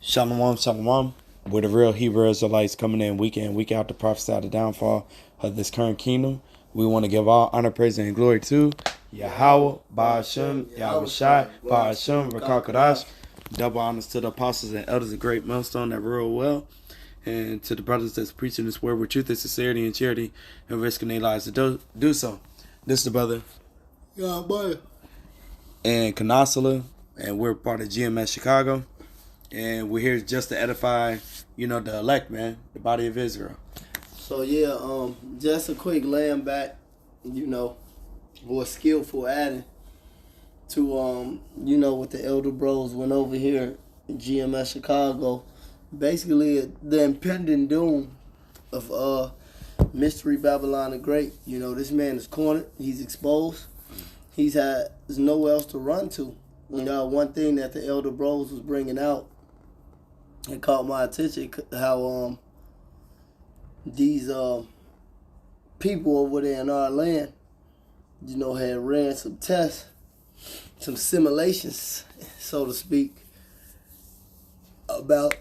Shalom, shalom. We're the real Hebrew Israelites coming in week out to prophesy the downfall of this current kingdom. We want to give all honor, praise, and glory to Yahweh, Ba'ashem, Yahweh Shai, Ba'ashem, Rakakadash. Double honors to the apostles and elders of Great Millstone that rule well. And to the brothers that's preaching this word with truth and sincerity and charity and risking their lives to do so. This is the brother. Yeah, boy. And Kanasala. And we're part of GMS Chicago. And we're here just to edify, the elect, man, the body of Israel. So yeah, just a quick laying back, for skillful adding to what the elder bros went over here in GMS Chicago. Basically, the impending doom of Mystery Babylon the Great. This man is cornered. He's exposed. There's nowhere else to run to. One thing that the elder bros was bringing out, it caught my attention how these people over there in our land, had ran some tests, some simulations, so to speak, about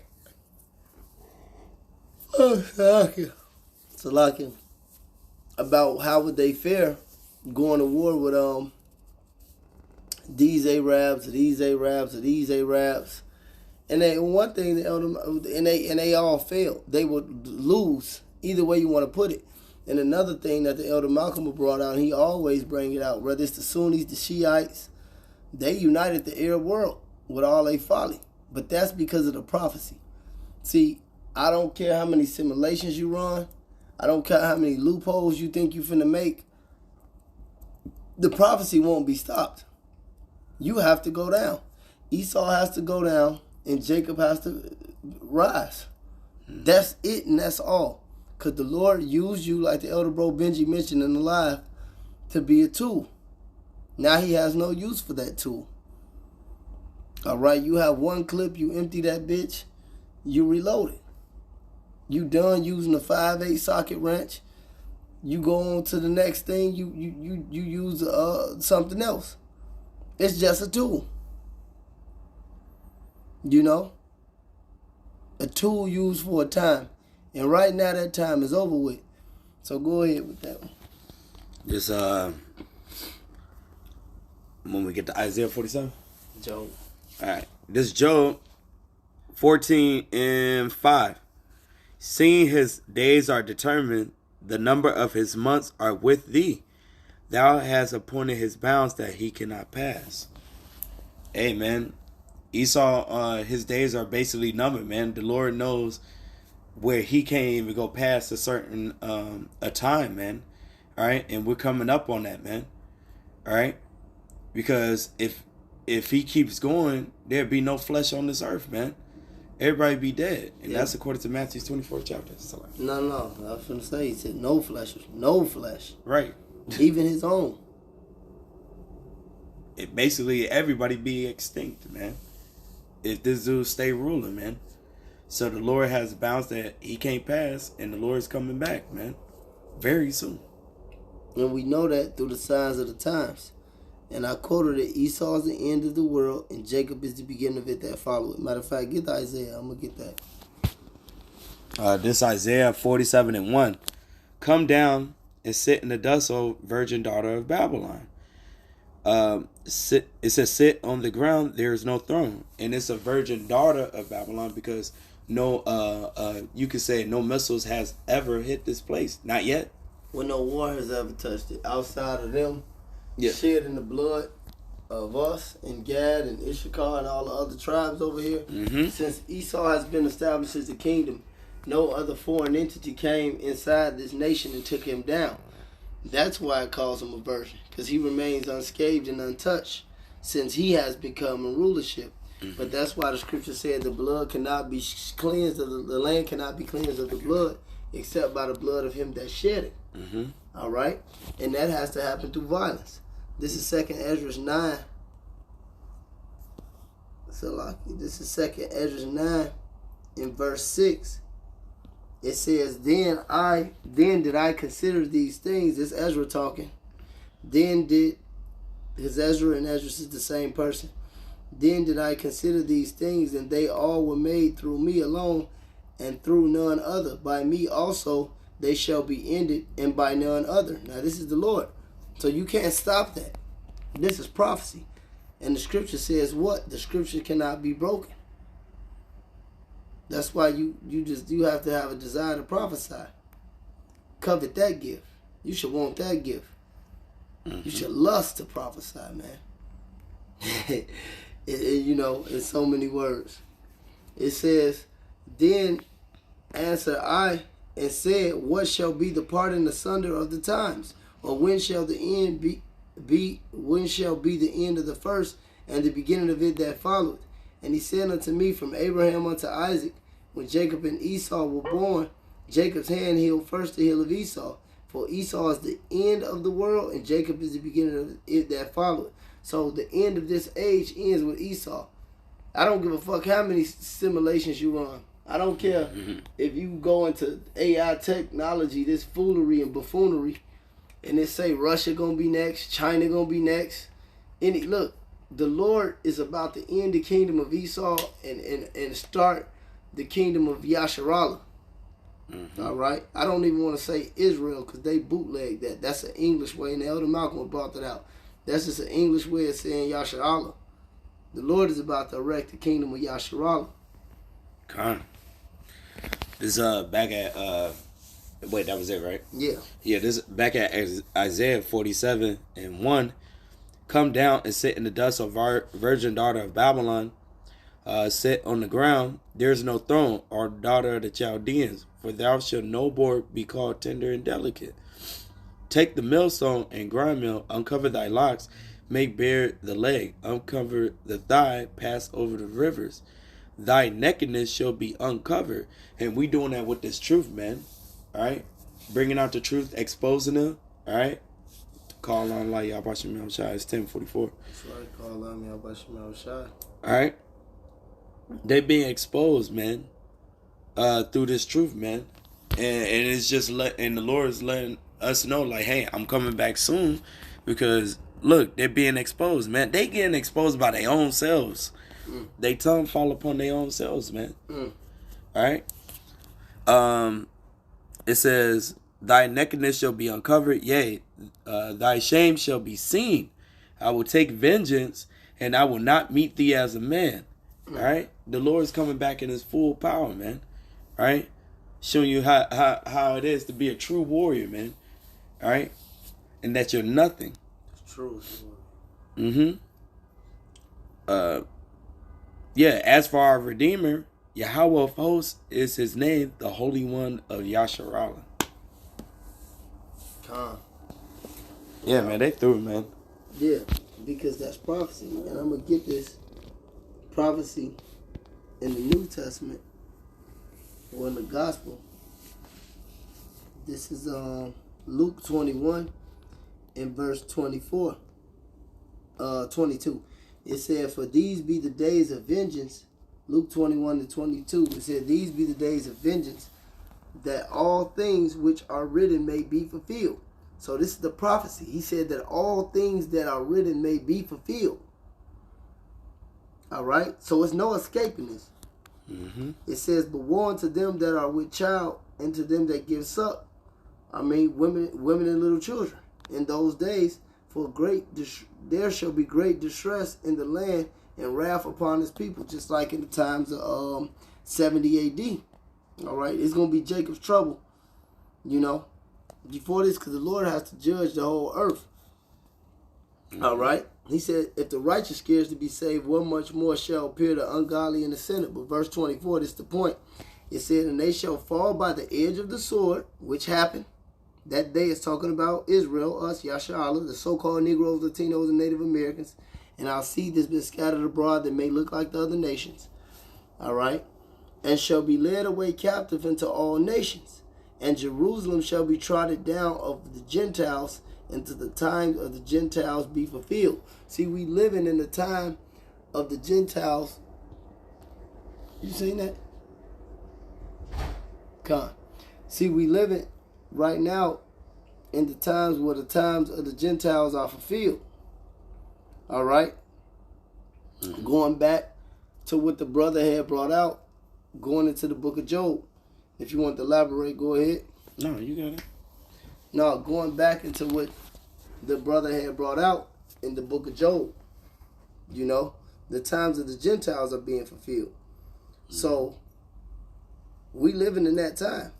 about how would they fare going to war with these Arabs or these Arabs or these Arabs. And one thing they all failed. They would lose either way you want to put it. And another thing that the elder Malcolm brought out, he always bring it out, whether it's the Sunnis, the Shiites, they united the Arab world with all their folly. But that's because of the prophecy. See, I don't care how many simulations you run. I don't care how many loopholes you think you finna make. The prophecy won't be stopped. You have to go down. Esau has to go down, and Jacob has to rise. That's it, and that's all. Because the Lord used you, like the elder bro Benji mentioned in the live, to be a tool. Now he has no use for that tool. All right, you have one clip, you empty that bitch, you reload it. You done using a 5/8 socket wrench, you go on to the next thing, you use something else. It's just a tool. A tool used for a time. And right now that time is over with. So go ahead with that one. This, when we get to Isaiah 47? Job. All right. This Job 14:5. Seeing his days are determined, the number of his months are with thee. Thou hast appointed his bounds that he cannot pass. Hey, man. Esau, his days are basically numbered, man. The Lord knows where he can't even go past a certain a time, man. All right? And we're coming up on that, man. All right? Because if he keeps going, there'd be no flesh on this earth, man. Everybody be dead. And that's according to Matthew 24th chapter. No. I was going to say, he said no flesh. No flesh. Right. Even his own. It basically, everybody be extinct, man. If this dude stay ruling, man. So the Lord has bounds that he can't pass, and the Lord is coming back, man. Very soon. And we know that through the signs of the times. And I quoted it, Esau is the end of the world, and Jacob is the beginning of it that follow it. Matter of fact, get the Isaiah. I'm going to get that. This Isaiah 47:1. Come down and sit in the dust, O virgin daughter of Babylon. It says, sit on the ground, there is no throne. And it's a virgin daughter of Babylon because you could say no missiles has ever hit this place. Not yet. Well, no war has ever touched it. Outside of them shedding the blood of us and Gad and Issachar and all the other tribes over here. Mm-hmm. Since Esau has been established as a kingdom, no other foreign entity came inside this nation and took him down. That's why it calls him a virgin, because he remains unscathed and untouched since he has become in rulership. Mm-hmm. But that's why the scripture said the blood cannot be cleansed, the land cannot be cleansed of the blood except by the blood of him that shed it. Mm-hmm. All right? And that has to happen through violence. This is 2nd Ezra 9. This is 2nd Ezra 9 in verse 6. It says, then did I consider these things. This Ezra talking. Then did, because Ezra and Ezra is the same person. Then did I consider these things, and they all were made through me alone, and through none other. By me also they shall be ended, and by none other. Now this is the Lord. So you can't stop that. This is prophecy. And the scripture says what? The scripture cannot be broken. That's why you have to have a desire to prophesy. Covet that gift. You should want that gift. You should lust to prophesy, man. In so many words. It says, then answered I and said, what shall be the parting asunder of the times? Or when shall the end when shall be the end of the first and the beginning of it that followed? And he said unto me, from Abraham unto Isaac, when Jacob and Esau were born, Jacob's hand healed first the heel of Esau. For Esau is the end of the world, and Jacob is the beginning of it that followed. So the end of this age ends with Esau. I don't give a fuck how many simulations you run. I don't care if you go into AI technology, this foolery and buffoonery, and they say Russia gonna be next, China gonna be next. Look, the Lord is about to end the kingdom of Esau and start the kingdom of Yasharallah. All right, I don't even want to say Israel because they bootleg that. That's an English way, and the Elder Malcolm brought that out. That's just an English way of saying Yasharallah. The Lord is about to erect the kingdom of Yasharallah. Con. This back at wait, that was it, right? Yeah. Yeah, this back at Isaiah 47:1. Come down and sit in the dust of our virgin daughter of Babylon. Sit on the ground. There is no throne, or daughter of the Chaldeans, for thou shalt no more be called tender and delicate. Take the millstone and grindmill, uncover thy locks, make bare the leg, uncover the thigh, pass over the rivers. Thy nakedness shall be uncovered. And we doing that with this truth, man. All right? Bringing out the truth, exposing them. All right? Call on La Yabashim Shai. It's 10:44. That's right. Call on Yabashim Shai. All right? They being exposed, man, through this truth, man. And it's just and the Lord is letting us know, like, hey, I'm coming back soon, because look, they're being exposed, man. They getting exposed by their own selves. They tongue fall upon their own selves, man. All right. It says, thy nakedness shall be uncovered, yea, thy shame shall be seen. I will take vengeance, and I will not meet thee as a man. All right. The Lord is coming back in his full power, man. All right. Showing you how it is to be a true warrior, man. All right. And that you're nothing. It's true. Yeah, as for our Redeemer, Yahweh of hosts is his name, the Holy One of Yasharallah. Yeah, man, they threw it, man. Yeah, because that's prophecy. And I'm going to get this prophecy in the New Testament or in the Gospel. This is Luke 21 and verse 22. It said, for these be the days of vengeance. Luke 21 and 22. It said, these be the days of vengeance, that all things which are written may be fulfilled. So this is the prophecy. He said that all things that are written may be fulfilled. All right? So it's no escaping this. It says, but woe unto them that are with child, and to them that give suck. I mean, women and little children. In those days, for there shall be great distress in the land, and wrath upon his people, just like in the times of 70 AD. All right? It's going to be Jacob's trouble, before this, because the Lord has to judge the whole earth. All right? He said, if the righteous scares to be saved, what much more shall appear the ungodly and the sinner? But verse 24, this is the point. It said, and they shall fall by the edge of the sword, which happened. That day is talking about Israel, us, Yasharallah, the so-called Negroes, Latinos, and Native Americans. And our seed that's been scattered abroad that may look like the other nations. All right? And shall be led away captive into all nations. And Jerusalem shall be trodden down of the Gentiles, until the time of the Gentiles be fulfilled. See, we living in the time of the Gentiles. You seen that? Con. See, we living right now in the times where the times of the Gentiles are fulfilled. All right? Going back to what the brother had brought out, going into the book of Job. If you want to elaborate, go ahead. No, you got it. No, going back into what the brother had brought out in the book of Job. You know, the times of the Gentiles are being fulfilled. So, we living in that time.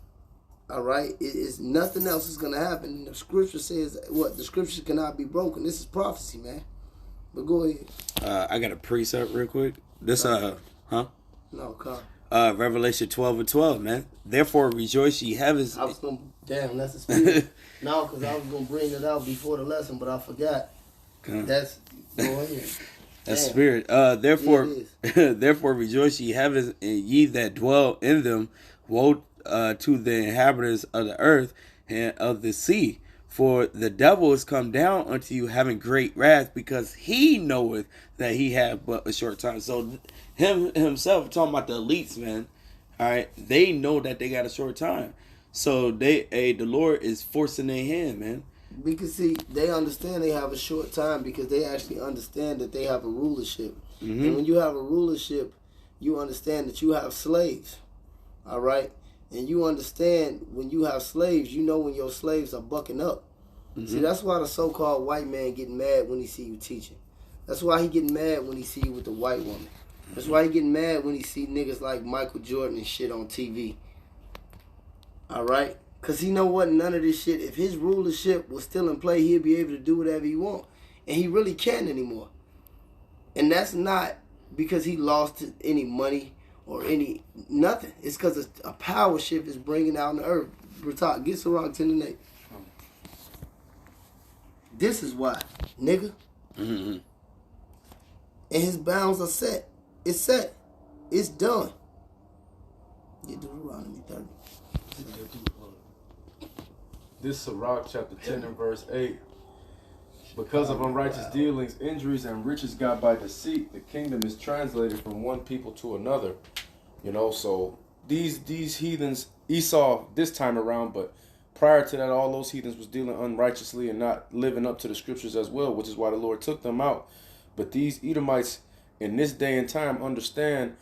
All right? It is nothing else is going to happen. And the scripture says, what? The scripture cannot be broken. This is prophecy, man. But go ahead. I got a precept real quick. This, No, come. Revelation 12:12, man. Therefore rejoice ye heavens. I was going to, damn, that's a spirit. No, because I was going to bring it out before the lesson, but I forgot. That's, go ahead. That's spirit. Therefore, therefore rejoice ye heavens, and ye that dwell in them. Woe to the inhabitants of the earth and of the sea. For the devil is come down unto you, having great wrath, because he knoweth that he hath but a short time. So him himself talking about the elites, man. All right, they know that they got a short time. So the Lord is forcing their hand, man. Because see, they understand they have a short time because they actually understand that they have a rulership. Mm-hmm. And when you have a rulership, you understand that you have slaves. All right? And you understand when you have slaves, you know when your slaves are bucking up. Mm-hmm. See, that's why the so-called white man getting mad when he see you teaching. That's why he getting mad when he see you with the white woman. That's why he getting mad when he see niggas like Michael Jordan and shit on TV. All right? Because he know what? None of this shit, if his rulership was still in play, he'd be able to do whatever he want. And he really can't anymore. And that's not because he lost any money or any nothing. It's because a power shift is bringing out on the earth. Bratak, get Ciroc 10 and 8. This is why, nigga. Mm-hmm. And his bounds are set. It's set. It's done. Get Deuteronomy 30. This Sirach chapter 10 and verse 8. Because of unrighteous dealings, injuries, and riches got by deceit, the kingdom is translated from one people to another. You know, so these heathens, Esau this time around, but prior to that, all those heathens was dealing unrighteously and not living up to the scriptures as well, which is why the Lord took them out. But these Edomites in this day and time understand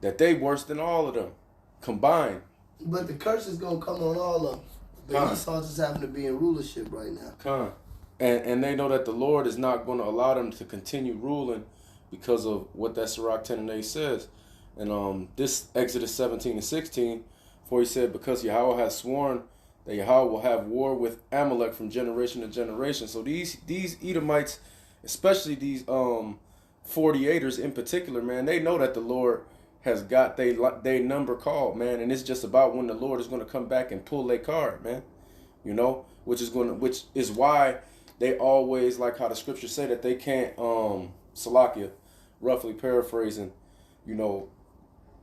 that they worse than all of them combined. But the curse is going to come on all of them. But Esau just happen to be in rulership right now. And they know that the Lord is not going to allow them to continue ruling because of what that Sirach 10 and 8 says. And this Exodus 17 and 16, for he said, because Yahweh has sworn that Yahweh will have war with Amalek from generation to generation. So these Edomites, especially these 48ers in particular, man, they know that the Lord has got they number called, man, and it's just about when the Lord is going to come back and pull their card, man. You know, which is why they always, like how the scriptures say, that they can't Salakia, roughly paraphrasing, you know,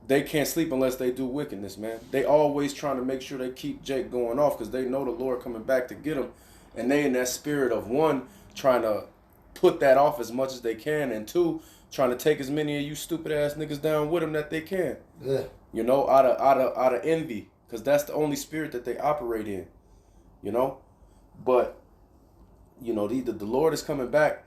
they can't sleep unless they do wickedness, man. They always trying to make sure they keep Jake going off because they know the Lord coming back to get them, and they in that spirit of, one, trying to put that off as much as they can, and two, trying to take as many of you stupid ass niggas down with them that they can. Yeah. You know, out of envy, because that's the only spirit that they operate in. You know, but you know the Lord is coming back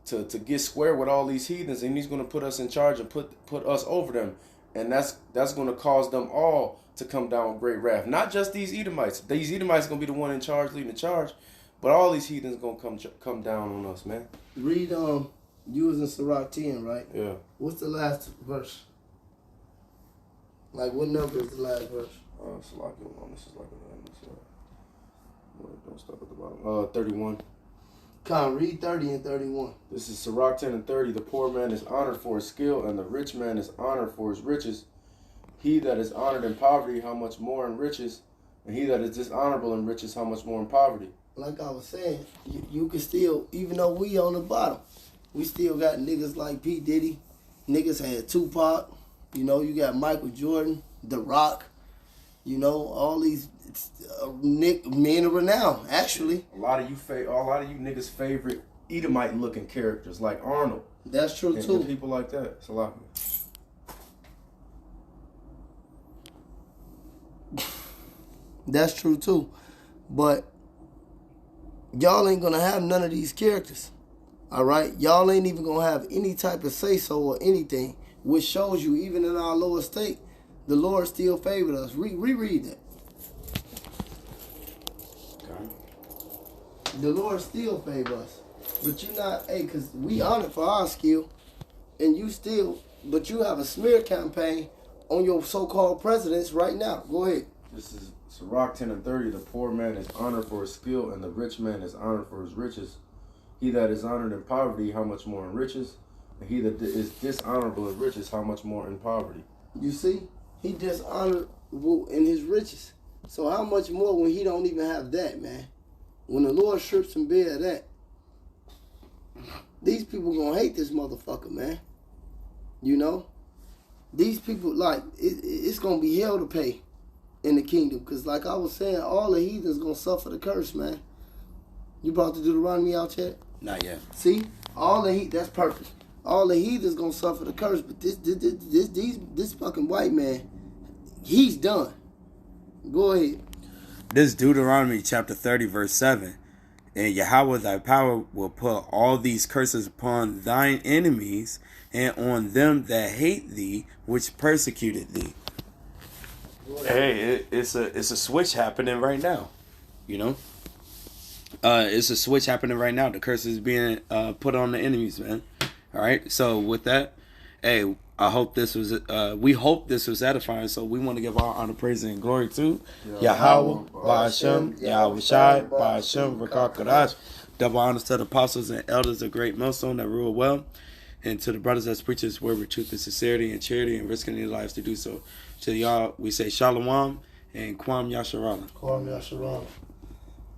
to get square with all these heathens, and He's going to put us in charge and put us over them, and that's going to cause them all to come down with great wrath. Not just these Edomites. These Edomites going to be the one in charge, leading the charge, but all these heathens going to come down on us, man. Read you was in Sirach 10, right? Yeah. What's the last verse? Like, what number is the last verse? This is like don't stop at the bottom. 31. Read 30 and 31. This is Sirach 10 and 30. The poor man is honored for his skill, and the rich man is honored for his riches. He that is honored in poverty, how much more in riches? And he that is dishonorable in riches, how much more in poverty? Like I was saying, you can still, even though we on the bottom, we still got niggas like P. Diddy. Niggas had Tupac. You know, you got Michael Jordan, The Rock. You know, all these men of renown, actually. A lot of you niggas' favorite Edomite-looking characters, like Arnold. That's true, too. And people like that. It's a lot. That's true, too. But y'all ain't going to have none of these characters. All right, y'all ain't even gonna have any type of say so or anything, which shows you even in our lower state, the Lord still favored us. Reread that. Okay. The Lord still favor us, but you not, hey, cause we honored for our skill, and you still, but you have a smear campaign on your so-called presidents right now. Go ahead. This is Sirach 10 and 30. The poor man is honored for his skill, and the rich man is honored for his riches. He that is honored in poverty, how much more in riches? And he that is dishonorable in riches, how much more in poverty? You see, he dishonorable in his riches. So how much more when he don't even have that, man? When the Lord strips him bare of that, these people gonna hate this motherfucker, man. You know, these people, like, it's gonna be hell to pay in the kingdom. Cause like I was saying, all the heathens gonna suffer the curse, man. You brought the Deuteronomy out yet? Not yet. See, all the that's perfect. All the heathens gonna suffer the curse, but this fucking white man, he's done. Go ahead. This Deuteronomy chapter 30 verse 7. And Yahweh thy power will put all these curses upon thine enemies and on them that hate thee, which persecuted thee. Hey, it's a switch happening right now. You know? It's a switch happening right now. The curse is being put on the enemies, man. All right. So with that, hey, I hope this was. We hope this was edifying. So we want to give all honor, praise, and glory to Yahweh, Ba'ashem, Yahweh Shai, Ba'ashem, Rakakadash. Double honors to the apostles and elders of Great Millstone that rule well, and to the brothers that preach His word with truth and sincerity and charity and risking their lives to do so. To y'all, we say Shalom and Kwam Yasharala. Kwam Yasharala.